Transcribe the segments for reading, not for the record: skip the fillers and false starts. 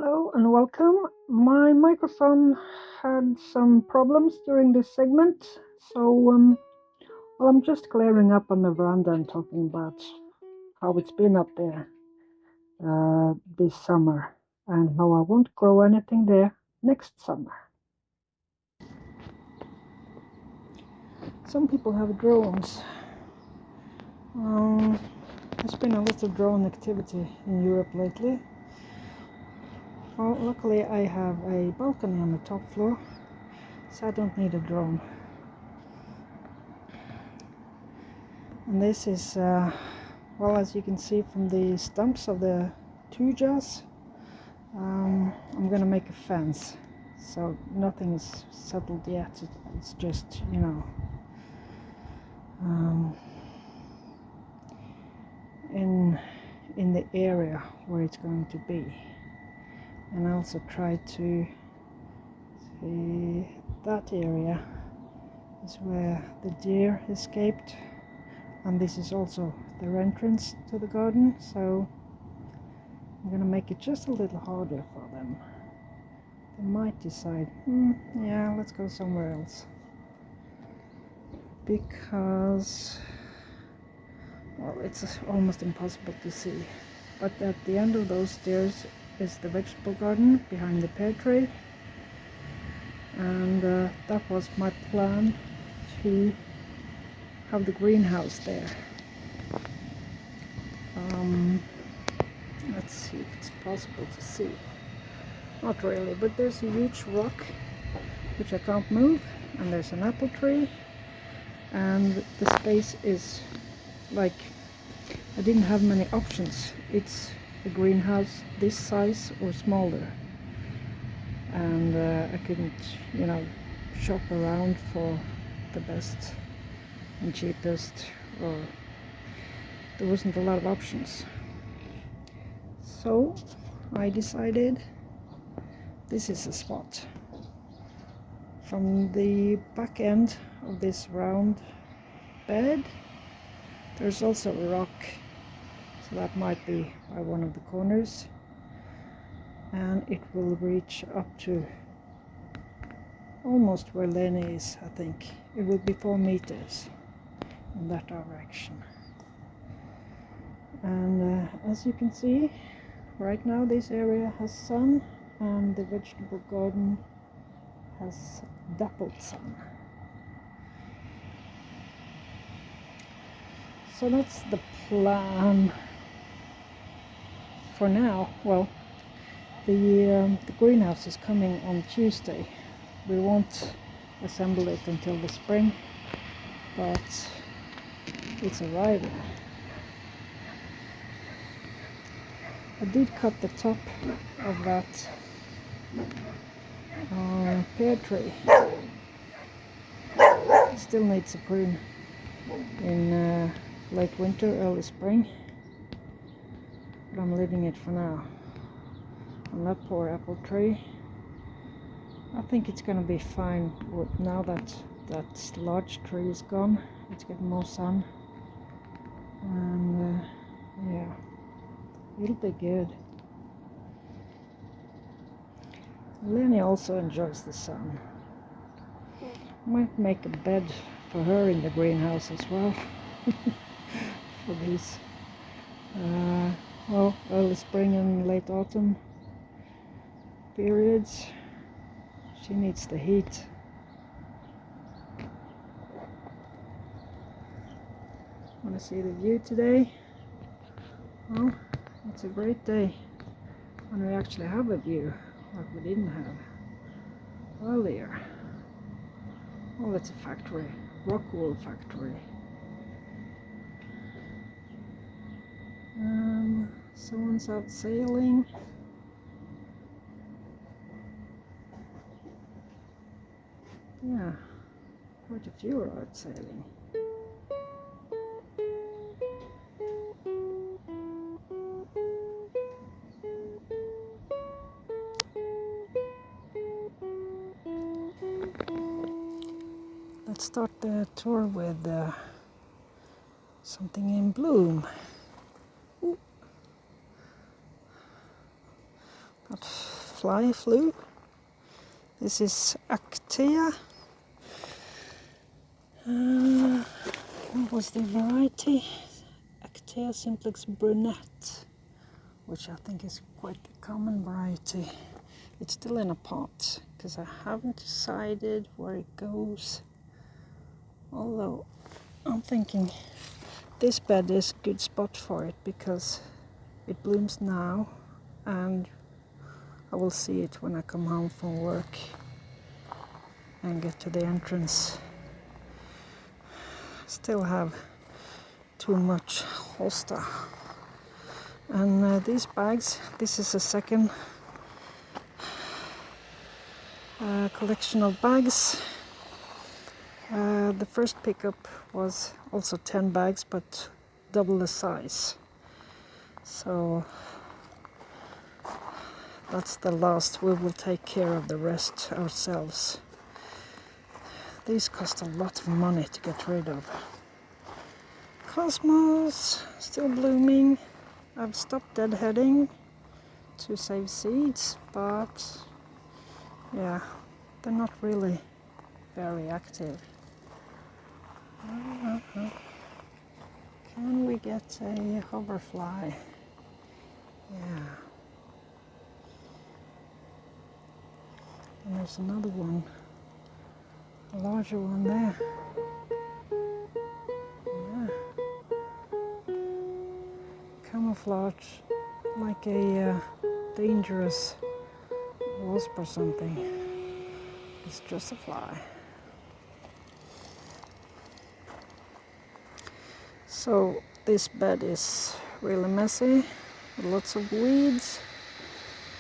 Hello and welcome. My microphone had some problems during this segment, so I'm just clearing up on the veranda and talking about how it's been up there this summer and how I won't grow anything there next summer. Some people have drones. There's been a lot of drone activity in Europe lately. Well, luckily I have a balcony on the top floor, so I don't need a drone. And this is, well, as you can see from the stumps of the two jars, I'm going to make a fence. So nothing is settled yet, it's just, in the area where it's going to be. And I also try to see that area is where the deer escaped, and this is also their entrance to the garden, so I'm gonna make it just a little harder for them. They might decide, yeah, let's go somewhere else, because, well, it's almost impossible to see. But at the end of those stairs is the vegetable garden behind the pear tree, and that was my plan, to have the greenhouse there. Let's see if it's possible to see. Not really, but there's a huge rock which I can't move, and there's an apple tree, and the space is like, I didn't have many options. It's a greenhouse this size or smaller, and I couldn't, shop around for the best and cheapest, or there wasn't a lot of options. So I decided this is a spot. From the back end of this round bed, there's also a rock, so that might be by one of the corners, and it will reach up to almost where Leni is. I think it will be 4 meters in that direction. And as you can see, right now this area has sun, and the vegetable garden has dappled sun. So that's the plan for now. Well, the greenhouse is coming on Tuesday. We won't assemble it until the spring, but it's arriving. I did cut the top of that pear tree. It still needs a prune in late winter, early spring, but I'm leaving it for now. And that poor apple tree, I think it's gonna be fine now that that large tree is gone. It's getting more sun, and yeah, it'll be good. Leni also enjoys the sun. Might make a bed for her in the greenhouse as well. For these well, early spring and late autumn periods. She needs the heat. Want to see the view today? Well, it's a great day when we actually have a view, like we didn't have earlier. Well, it's a factory, rock wool factory. Someone's out sailing. Yeah, quite a few are out sailing. Let's start the tour with something in bloom. Ooh. But fly flew. This is Actea. What was the variety? Actea simplex brunette, which I think is quite a common variety. It's still in a pot because I haven't decided where it goes. Although I'm thinking this bed is a good spot for it because it blooms now and I will see it when I come home from work and get to the entrance. Still have too much hosta. And these bags, this is a second collection of bags. The first pickup was also 10 bags, but double the size. So that's the last. We will take care of the rest ourselves. These cost a lot of money to get rid of. Cosmos, still blooming. I've stopped deadheading to save seeds, but yeah, they're not really very active. Can we get a hoverfly? Yeah. And there's another one, a larger one there. Yeah. Camouflage like a dangerous wasp or something. It's just a fly. So this bed is really messy, with lots of weeds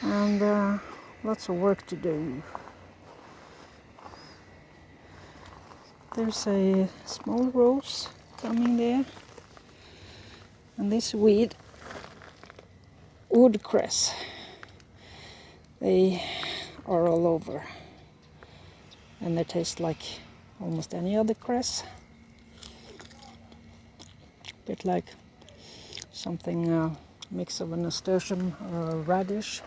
and lots of work to do. There's a small rose coming there, and this weed, woodcress, they are all over, and they taste like almost any other cress. Bit like something mix of a nasturtium or a radish.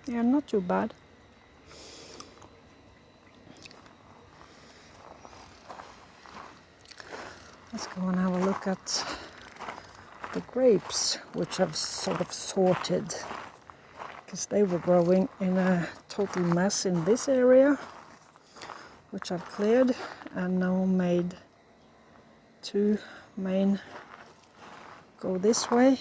Yeah, not too bad. Let's go and have a look at the grapes, which I've sort of sorted because they were growing in a total mess in this area, which I've cleared and now made two main go this way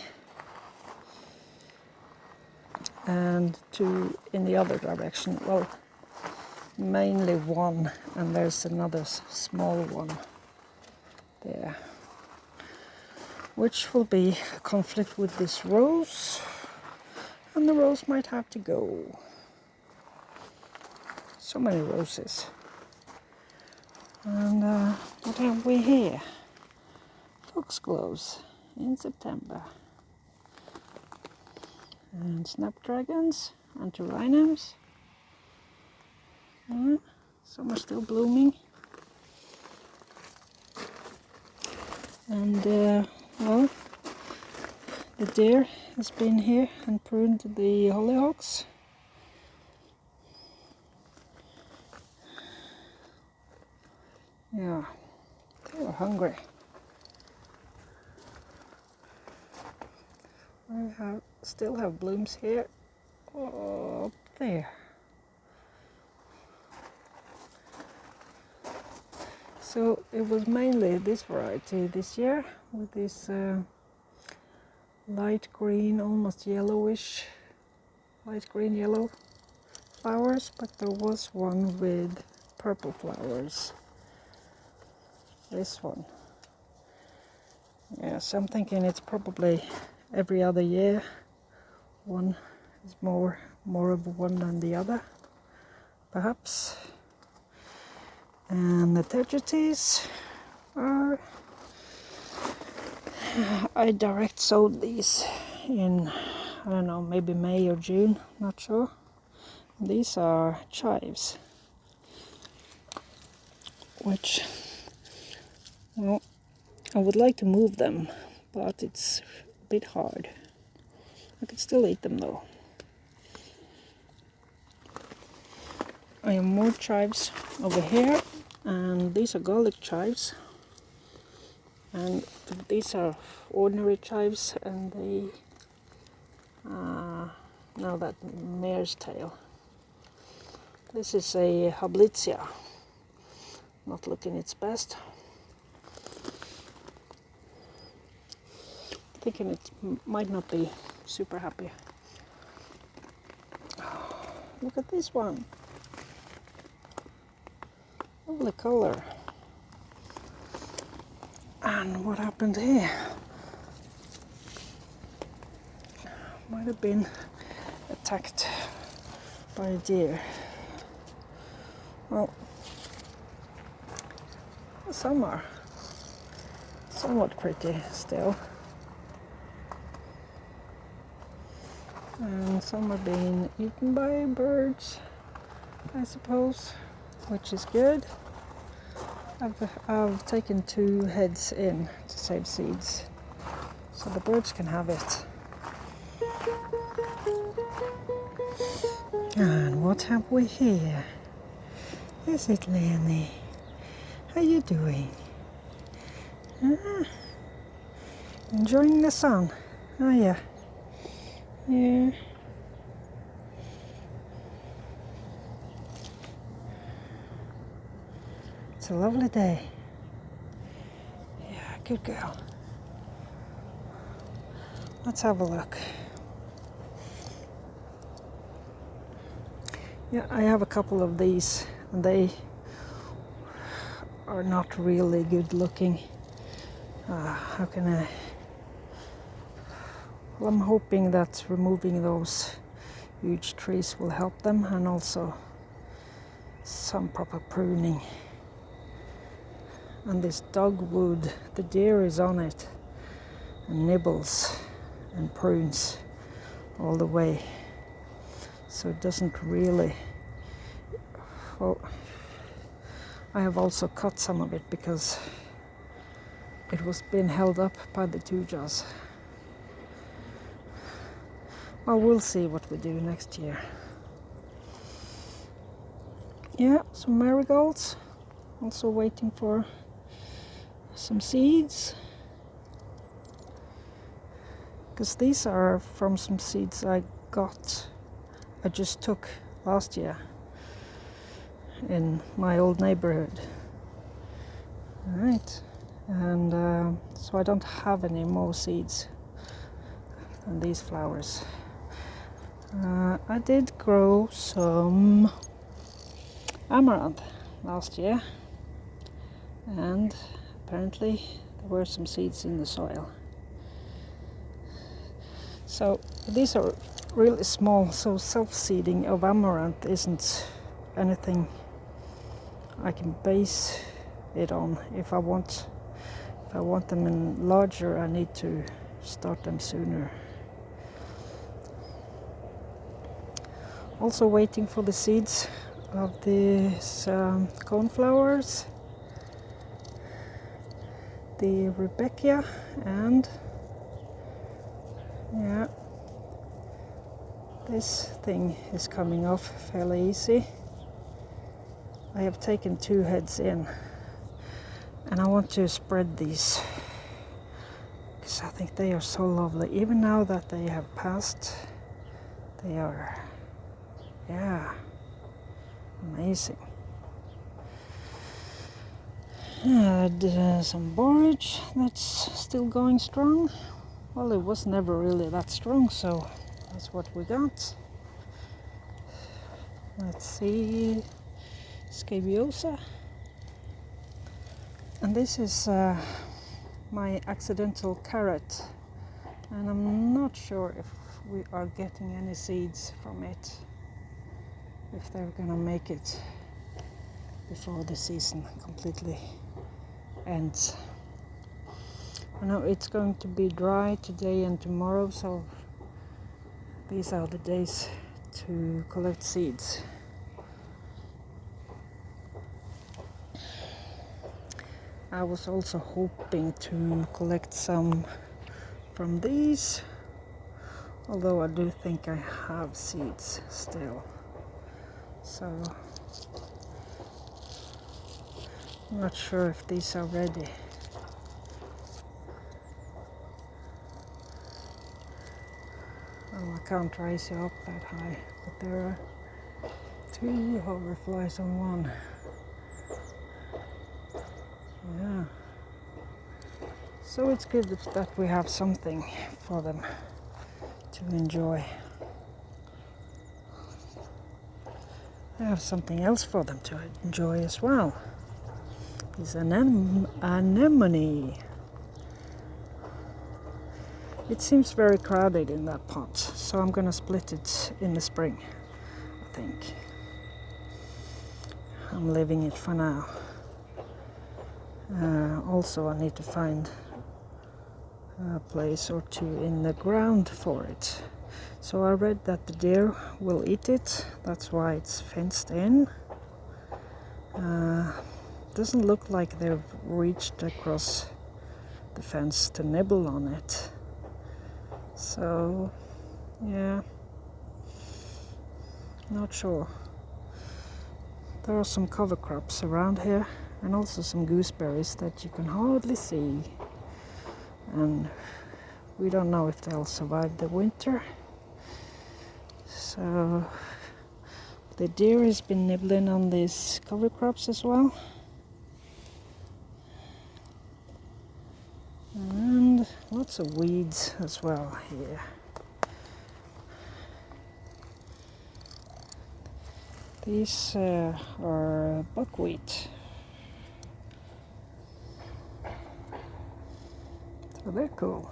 and two in the other direction. Well, mainly one, and there's another small one there, which will be a conflict with this rose, and the rose might have to go. So many roses. And what have we here? Foxgloves in September. And snapdragons and antirrhinums. Some are still blooming. And well, the deer has been here and pruned the hollyhocks. Yeah, they were hungry. I still have blooms here, up there. So it was mainly this variety this year with these light green, almost yellowish, light green yellow flowers, but there was one with purple flowers. This one. Yeah, so I'm thinking it's probably every other year. One is more of one than the other, perhaps. And the tetrates are, I direct sowed these in, I don't know, maybe May or June, not sure. These are chives, which, well, I would like to move them, but it's a bit hard. I could still eat them though. I have more chives over here, and these are garlic chives, and these are ordinary chives, and they now that mare's tail. This is a Hablitzia, not looking its best. Thinking it might not be super happy. Look at this one. Lovely color. And what happened here? Might have been attacked by a deer. Well, some are somewhat pretty still. And some are being eaten by birds, I suppose, which is good. I've taken 2 heads in to save seeds, so the birds can have it. And what have we here? Is it Leni? How you doing? Enjoying the sun, are you? Yeah. It's a lovely day. Yeah, good girl. Let's have a look. Yeah, I have a couple of these, and they are not really good looking. How can I? Well, I'm hoping that removing those huge trees will help them, and also some proper pruning. And this dogwood, the deer is on it and nibbles and prunes all the way, so it doesn't really. Well, I have also cut some of it because it was being held up by the 2 jaws. Well, we'll see what we do next year. Yeah, some marigolds. Also waiting for some seeds. Because these are from some seeds I just took last year in my old neighborhood. Alright, and so I don't have any more seeds than these flowers. I did grow some amaranth last year, and apparently there were some seeds in the soil. So these are really small, so self-seeding of amaranth isn't anything I can base it on. If I want them in larger, I need to start them sooner. Also waiting for the seeds of these cornflowers, the Rebecca, and yeah, this thing is coming off fairly easy. I have taken 2 heads in, and I want to spread these because I think they are so lovely. Even now that they have passed, they are, yeah, amazing. And some borage that's still going strong. Well, it was never really that strong, so that's what we got. Let's see, scabiosa. And this is my accidental carrot, and I'm not sure if we are getting any seeds from it, if they're gonna make it before the season completely ends. I know it's going to be dry today and tomorrow, so these are the days to collect seeds. I was also hoping to collect some from these, although I do think I have seeds still. So I'm not sure if these are ready. Oh, I can't raise you up that high, but there are 2 hoverflies on one. Yeah. So it's good that we have something for them to enjoy. I have something else for them to enjoy as well. It's an anemone. It seems very crowded in that pot, so I'm gonna split it in the spring, I think. I'm leaving it for now. Also, I need to find a place or two in the ground for it. So I read that the deer will eat it, that's why it's fenced in. Doesn't look like they've reached across the fence to nibble on it. So, yeah, not sure. There are some cover crops around here and also some gooseberries that you can hardly see. And we don't know if they'll survive the winter. So the deer has been nibbling on these cover crops as well. And lots of weeds as well here. These are buckwheat. So they're cool.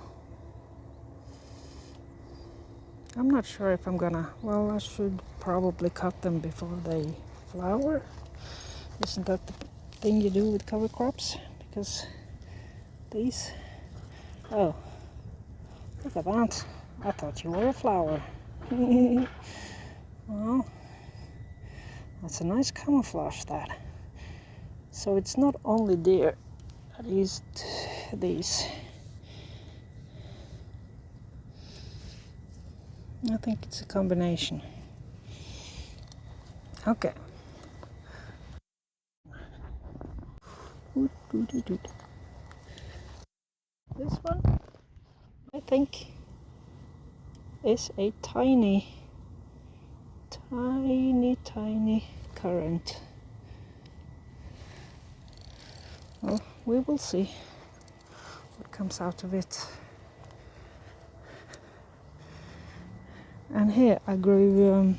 I'm not sure if I'm gonna, well, I should probably cut them before they flower. Isn't that the thing you do with cover crops? Because these, oh, look at that. I thought you were a flower. Well, that's a nice camouflage, that. So it's not only deer that used these. I think it's a combination. Okay. This one, I think, is a tiny currant. Well, we will see what comes out of it. And here I grew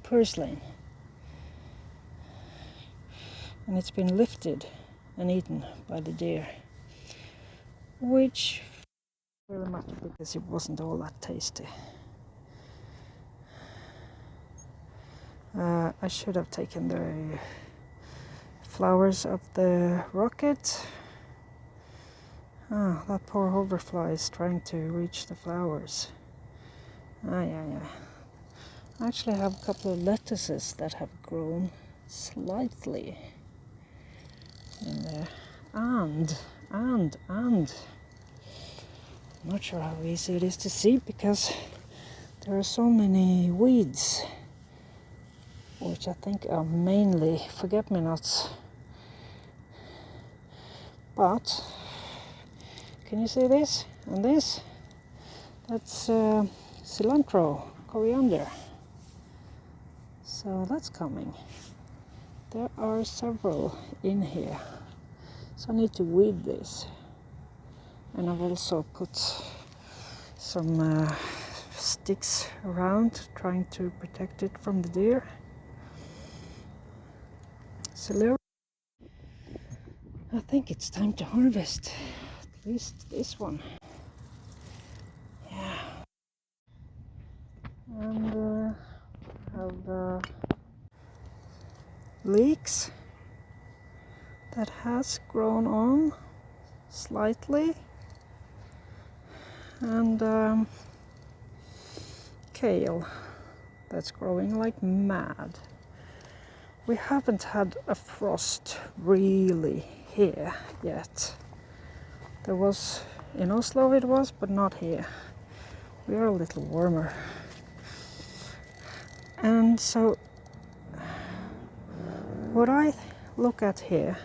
purslane, and it's been lifted and eaten by the deer, which very much because it wasn't all that tasty. I should have taken the flowers of the rocket. Ah, that poor hoverfly is trying to reach the flowers. Yeah. I actually have a couple of lettuces that have grown slightly in there. And I'm not sure how easy it is to see because there are so many weeds, which I think are mainly forget-me-nots. But can you see this and this? That's cilantro, coriander. So that's coming. There are several in here. So I need to weed this. And I've also put some sticks around, trying to protect it from the deer. Celery. I think it's time to harvest. At least this one. Yeah. And have leeks that has grown on slightly, and kale that's growing like mad. We haven't had a frost really here yet. There was in Oslo, it was, but not here. We are a little warmer. And so what I look at here,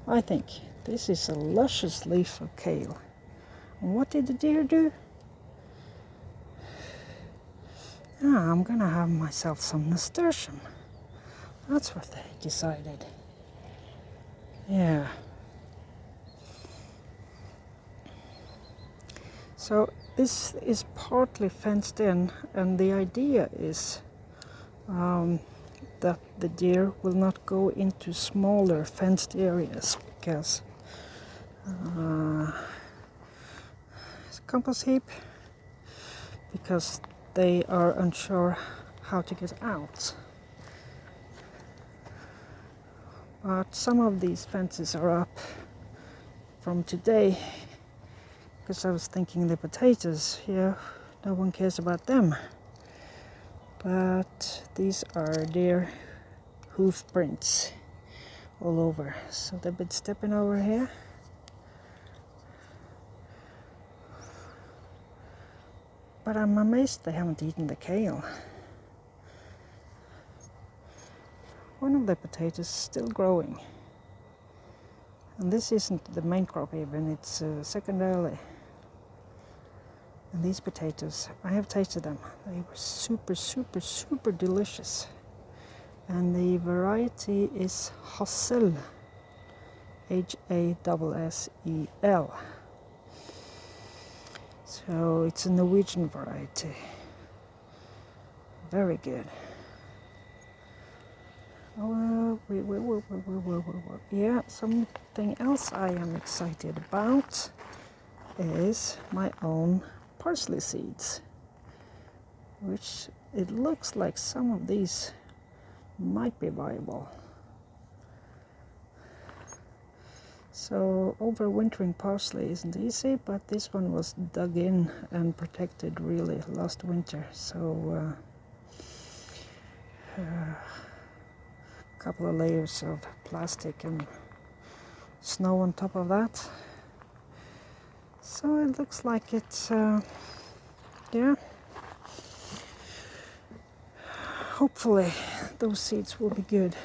I think this is a luscious leaf of kale. And what did the deer do? I'm gonna have myself some nasturtium. That's what they decided. Yeah. So this is partly fenced in, and the idea is that the deer will not go into smaller fenced areas because it's a compost heap, because they are unsure how to get out. But some of these fences are up from today, because I was thinking the potatoes, yeah, no one cares about them. But these are deer hoof prints all over, so they've been stepping over here. But I'm amazed they haven't eaten the kale. One of the potatoes is still growing. And this isn't the main crop even, it's secondarily. And these potatoes, I have tasted them. They were super, super, super delicious. And the variety is Hassel, Hassel. So it's a Norwegian variety. Very good. Yeah, something else I am excited about is my own parsley seeds, which it looks like some of these might be viable. So overwintering parsley isn't easy, but this one was dug in and protected really last winter. So a couple of layers of plastic and snow on top of that. So it looks like it's, yeah. Hopefully those seeds will be good.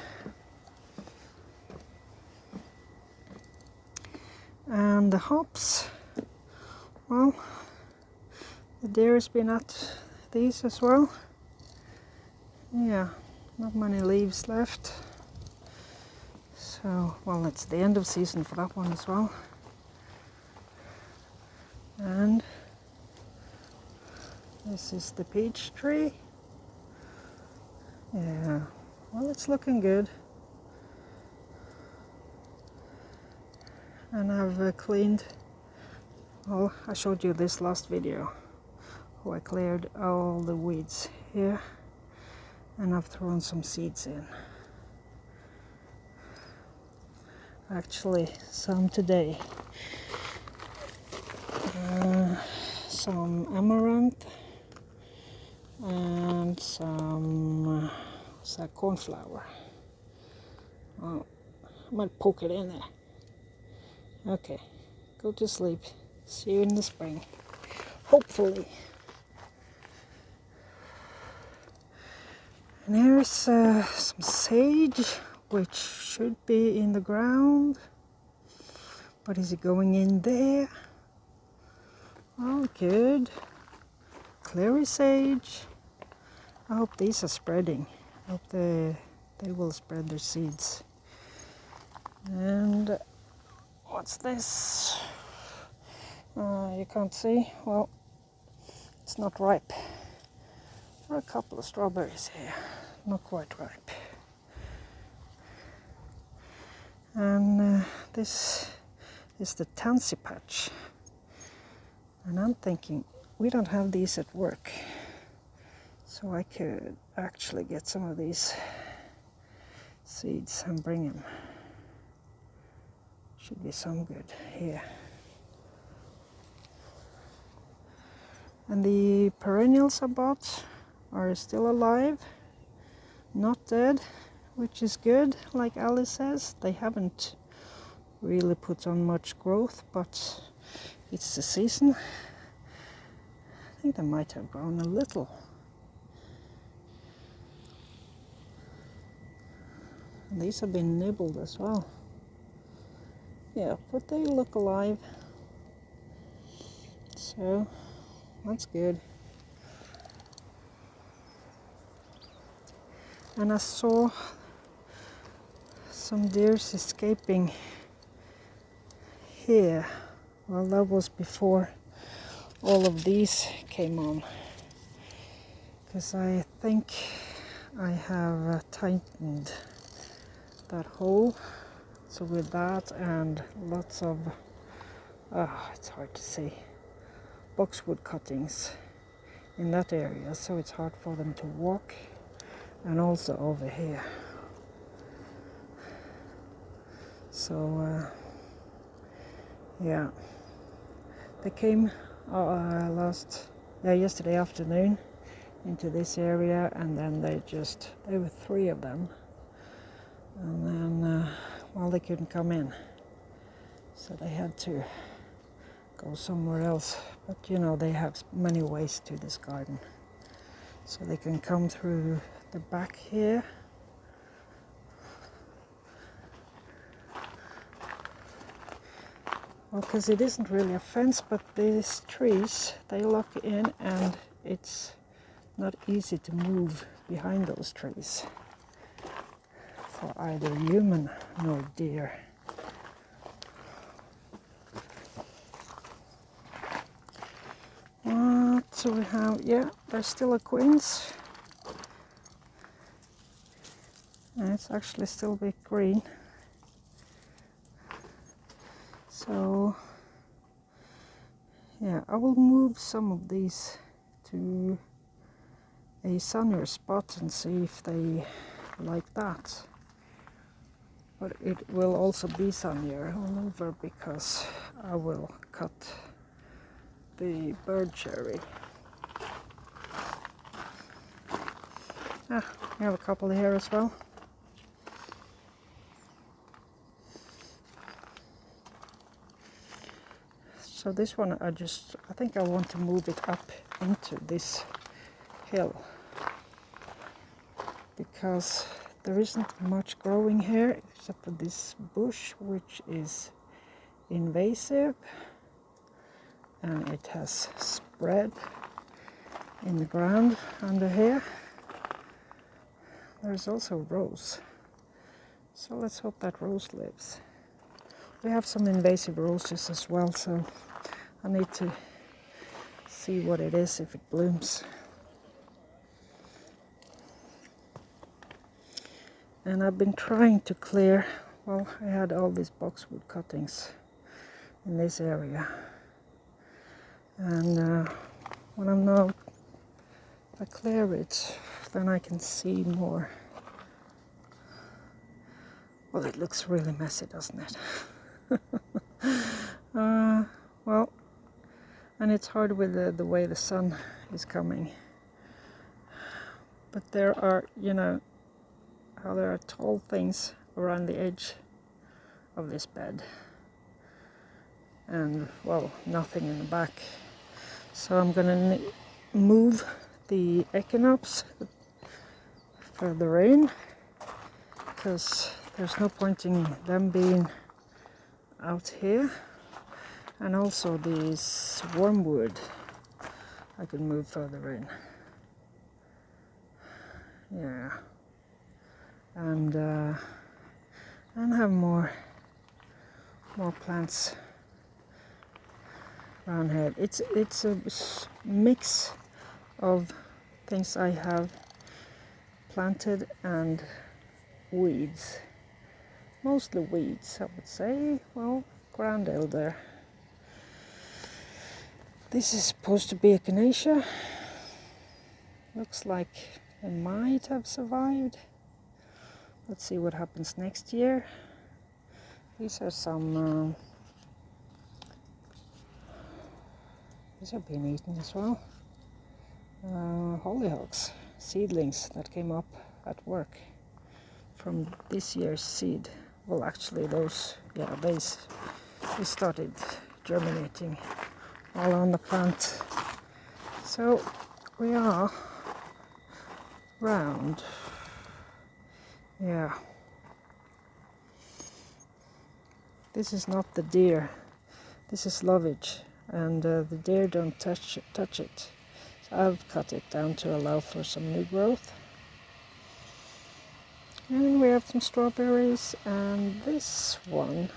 And the hops, well, the deer has been at these as well. Yeah, not many leaves left. So, well, it's the end of season for that one as well. And this is the peach tree. Yeah, well, it's looking good. And I've cleaned, well, I showed you this last video, how I cleared all the weeds here, and I've thrown some seeds in. Actually, some today. Some amaranth and some what's that, cornflower. Oh, I might poke it in there. Okay, go to sleep. See you in the spring, hopefully. And here's some sage, which should be in the ground. But is it going in there? Oh, good. Clary sage. I hope these are spreading. I hope they will spread their seeds. And what's this? You can't see. Well, it's not ripe. There are a couple of strawberries here. Not quite ripe. And this is the tansy patch. And I'm thinking, we don't have these at work. So I could actually get some of these seeds and bring them. Should be some good here. And the perennials I bought are still alive, not dead, which is good. Like Alice says, they haven't really put on much growth, but it's the season. I think they might have grown a little. And these have been nibbled as well. Yeah, but they look alive. So that's good. And I saw some deers escaping here. Well, that was before all of these came on, because I think I have tightened that hole. So with that and lots of, it's hard to see, boxwood cuttings in that area, so it's hard for them to walk, and also over here. So yeah, they came yesterday afternoon into this area, and then there were 3 of them, and then well, they couldn't come in, so they had to go somewhere else. But you know, they have many ways to this garden, so they can come through the back here. Well, because it isn't really a fence, but these trees, they lock in, and it's not easy to move behind those trees for either human nor deer. So we have, yeah, there's still a quince, and it's actually still a bit green. So yeah, I will move some of these to a sunnier spot and see if they like that. But it will also be sunnier all over, because I will cut the bird cherry. We have a couple here as well. So this one I think I want to move it up into this hill, because there isn't much growing here except for this bush, which is invasive, and it has spread in the ground under here. There's also rose, so let's hope that rose lives. We have some invasive roses as well, so I need to see what it is, if it blooms. And I've been trying to clear, well, I had all these boxwood cuttings in this area, and when if I clear it, then I can see more. Well, it looks really messy, doesn't it? Well, and it's hard with the way the sun is coming. But there are, you know, how there are tall things around the edge of this bed, and well, nothing in the back. So I'm gonna move the echinops further in, because there's no point in them being out here. And also this wormwood I can move further in. Yeah, and have more plants around here. It's a mix of things I have planted and weeds. Mostly weeds, I would say. Well, ground elder. This is supposed to be echinacea. Looks like it might have survived. Let's see what happens next year. These are some, these have been eaten as well. Hollyhocks, seedlings that came up at work from this year's seed. Well, actually those, yeah, they started germinating all on the plant. So we are round, yeah, This is not the deer. This is lovage, and the deer don't touch it. So I've cut it down to allow for some new growth. And we have some strawberries, and this one,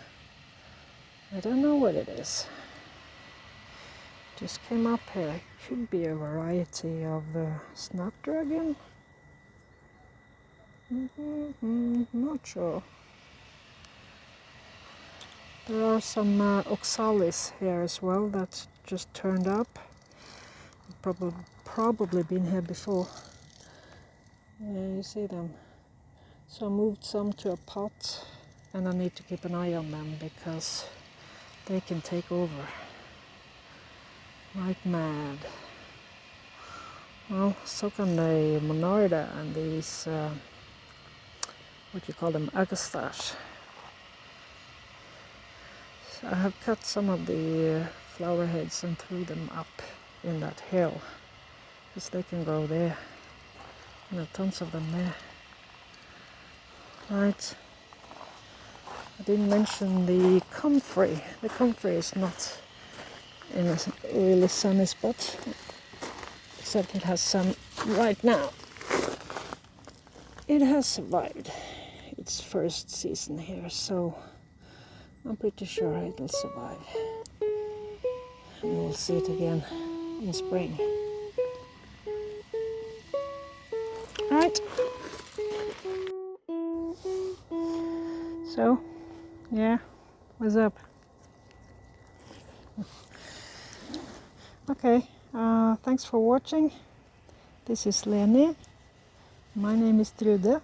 I don't know what it is. Just came up here. It could be a variety of snapdragon. Not sure. There are some oxalis here as well that just turned up. Probably been here before. Yeah, you see them. So I moved some to a pot, and I need to keep an eye on them because they can take over like mad. Well, so can the monarda and these, what you call them, agastache. So I have cut some of the flower heads and threw them up in that hill, because they can grow there. And there are tons of them there. Right. I didn't mention the comfrey. The comfrey is not in a really sunny spot, except it has sun right now. It has survived its first season here, so I'm pretty sure it'll survive. And we'll see it again in spring. Right. So, yeah, what's up? Okay, thanks for watching. This is Leni. My name is Trude.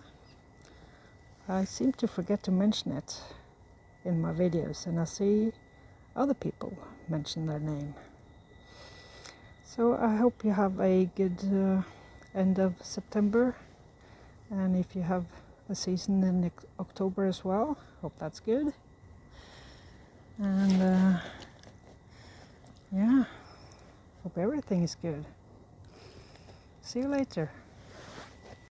I seem to forget to mention it in my videos, and I see other people mention their name. So I hope you have a good end of September, and if you have a season in October as well, hope that's good. And yeah, hope everything is good. See you later.